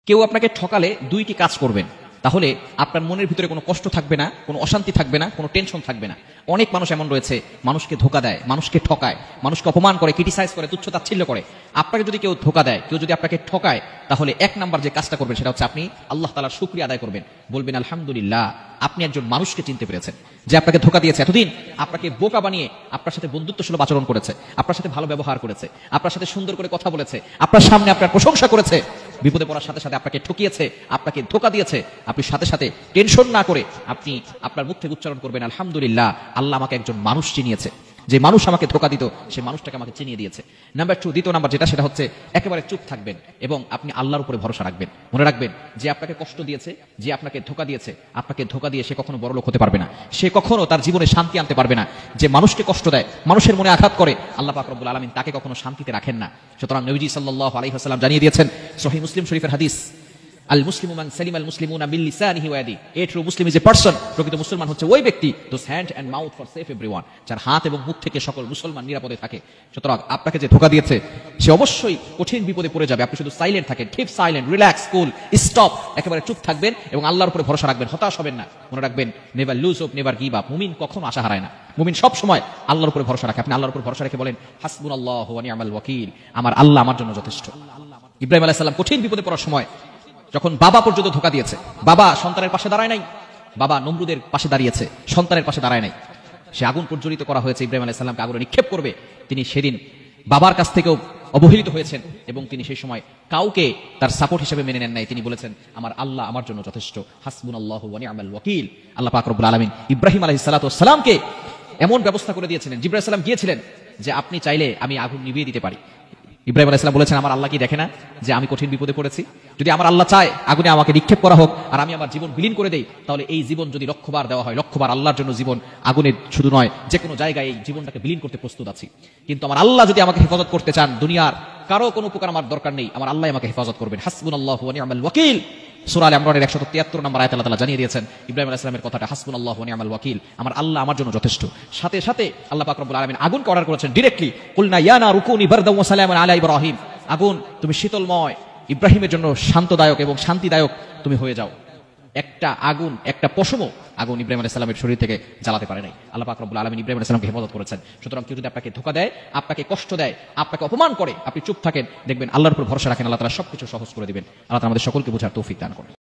কেউ আপনাকে ঠকালে দুইটি কাজ করবেন, তাহলে আপনার মনের ভিতরে কোনো কষ্ট থাকবে না, কোনো অশান্তি থাকবে না, কোনো টেনশন থাকবে না। অনেক মানুষ এমন রয়েছে, মানুষকে ধোকা দেয়, মানুষকে ঠকায়, মানুষকে অপমান করে, ক্রিটিসাইজ করে, তুচ্ছ তাচ্ছিল্য করে। আপনাকে যদি কেউ ধোকা দেয়, কেউ যদি আপনাকে ঠকায়, তাহলে এক নাম্বার যে কাজটা করবেন সেটা হচ্ছে আপনি আল্লাহ তাআলার শুকরিয়া আদায় করবেন, বলবেন আলহামদুলিল্লাহ, আপনি একজন মানুষকে চিনতে পেরেছেন যে আপনাকে ধোকা দিয়েছে, এতদিন আপনাকে বোকা বানিয়ে আপনার সাথে বন্ধুত্বসুলভ আচরণ করেছে, আপনার সাথে ভালো ব্যবহার করেছে, আপনার সাথে সুন্দর করে কথা বলেছে, আপনার সামনে আপনার প্রশংসা করেছে, বিপদে পড়ার সাথে সাথে আপনাকে ঠকিয়েছে, আপনাকে ধোকা দিয়েছে। আপনি সাথে সাথে টেনশন না করে আপনি আপনার মুখ থেকে উচ্চারণ করবেন আলহামদুলিল্লাহ, আল্লাহ আমাকে একজন মানুষ চিনিয়েছে, যে মানুষ আমাকে ধোকা দিত সেই মানুষটাকে আমাকে চিনিয়ে দিয়েছে। নাম্বার 2, দ্বিতীয় নাম্বার যেটা, সেটা হচ্ছে একেবারে চুপ থাকবেন এবং আপনি আল্লাহর উপরে ভরসা রাখবেন। মনে রাখবেন যে আপনাকে কষ্ট দিয়েছে, যে আপনাকে ধোকা দিয়েছে, আপনাকে ধোকা দিয়ে সে কখনো বড়লোক হতে পারবে না, সে কখনো তার জীবনে শান্তি আনতে পারবে না। যে মানুষকে কষ্ট দেয়, মানুষের মনে আঘাত করে, আল্লাহ পাক রব্বুল আলামিন তাকে কখনো শান্তিতে রাখেন না। সুতরাং নবীজি সাল্লাল্লাহু আলাইহি ওয়াসাল্লাম জানিয়ে দিয়েছেন, সহিহ মুসলিম শরীফের হাদিস, আল মুসলিমু মান সালিমাল মুসলিমুনা বিল লিসানিহি ওয়া ইয়াদিহি, a true Muslim is a person, প্রকৃত মুসলমান হচ্ছে ওই ব্যক্তি, whose hand and mouth for safe everyone, যার হাত এবং মুখ থেকে সকল মুসলমান নিরাপদে থাকে। সুতরাং আপনাকে যে ধোকা দিয়েছে সে অবশ্যই কঠিন বিপদে পড়ে যাবে। আপনি শুধু সাইলেন্ট থাকেন, কিপ সাইলেন্ট, রিল্যাক্স, কুল, স্টপ, একেবারে চুপ থাকবেন এবং আল্লাহর উপরে ভরসা রাখবেন, হতাশ হবেন না। মনে রাখবেন, never lose hope, never give up. মুমিন কখনো আশা হারায় না, মুমিন সব সময় আল্লাহর উপরে ভরসা রাখে। আপনি আল্লাহর উপরে ভরসা রেখে বলেন হাসবুনাল্লাহু ওয়া নি'মাল ওয়াকিল, আমার আল্লাহ আমার জন্য যথেষ্ট। ইব্রাহিম আলাইহিস সালাম কঠিন বিপদে পড়ার সময় যখন বাবা পর্যন্ত ধোকা দিয়েছে, বাবা সন্তানের পাশে দাঁড়ায় নাই, বাবা নমরুদের পাশে দাঁড়িয়েছে, সন্তানের পাশে দাঁড়ায় নাই, সে আগুন প্রজ্বলিত করা হয়েছে, ইব্রাহিম আলাইহিস সালামকে আগুনে নিক্ষেপ করবে, তিনি সেদিন বাবার কাছ থেকেও অবহেলিত হয়েছেন এবং তিনি সেই সময় কাউকে তার সাপোর্ট হিসেবে মেনে নেন নাই। তিনি বলেছেন আমার আল্লাহ আমার জন্য যথেষ্ট, হাসবুনাল্লাহু ওয়া নি'মাল ওয়াকিল। আল্লাহ পাক রব্বুল আলামিন ইব্রাহিম আলাইহিস সালাতু ওয়াস সালামকে এমন ব্যবস্থা করে দিয়েছিলেন, জিবরাইল সালাম গিয়েছিলেন যে আপনি চাইলে আমি আগুন নিভিয়ে দিতে পারি। ইব্রাহিম আলাইহিস সালাম বলেছেন আমার আল্লাহ কি দেখে না যে আমি কঠিন বিপদে পড়েছি? যদি আমার আল্লাহ চায় আগুনে আমাকে নিক্ষেপ করা হোক আর আমি আমার জীবন বিলীন করে দেই, তাহলে এই জীবন যদি লক্ষবার দেওয়া হয়, লক্ষবার আল্লাহর জন্য জীবন, আগুনে শুধু নয় যে কোনো জায়গায় এই জীবনটাকে বিলীন করতে প্রস্তুত আছি। কিন্তু আমার আল্লাহ যদি আমাকে হেফাজত করতে চান, দুনিয়ার কারো কোনো উপকার আমার দরকার নেই, আমার আল্লাহ আমাকে হেফাজত করবেন। হাসবুনাল্লাহু ওয়া নি'মাল ওয়াকিল। সূরা আল ইমরানের 173 নম্বর আয়াতে আল্লাহ তাআলা জানিয়ে দিয়েছেন ইব্রাহিম আলাইহিস সালামের কথাটা, হাসবুনাল্লাহু ওয়া নি'মাল ওয়াকিল, আমার আল্লাহ আমার জন্য যথেষ্ট। সাথে সাথে আল্লাহ পাক রব্বুল আলামিন আগুনকে অর্ডার করেছেন ডিরেক্টলি, কুলনা ইয়া নারু কুনি বারদাও ওয়া সালামান আলা ইব্রাহিম, আগুন তুমি শীতলময়, ইব্রাহিমের জন্য শান্তদায়ক এবং শান্তিদায়ক তুমি হয়ে যাও। একটা আগুন, একটা পশমও আগুন ইব্রাহিম আলাইহিস সালামের শরীর থেকে জ্বালাতে পারে নাই। আল্লাহ পাক রব্বুল আলামিন ইব্রাহিম আলাইহিস সালামকে হেফাজত করেছেন। সুতরাং কেউ যদি আপনাকে ধোঁকা দেয়, আপনাকে কষ্ট দেয়, আপনাকে অপমান করে, আপনি চুপ থাকেন, দেখবেন আল্লাহর উপর ভরসা রাখেন, আল্লাহ তাআলা সবকিছু সহজ করে দিবেন। আল্লাহ তাআলা আমাদের সকলকে বোঝার তৌফিক দান করেন।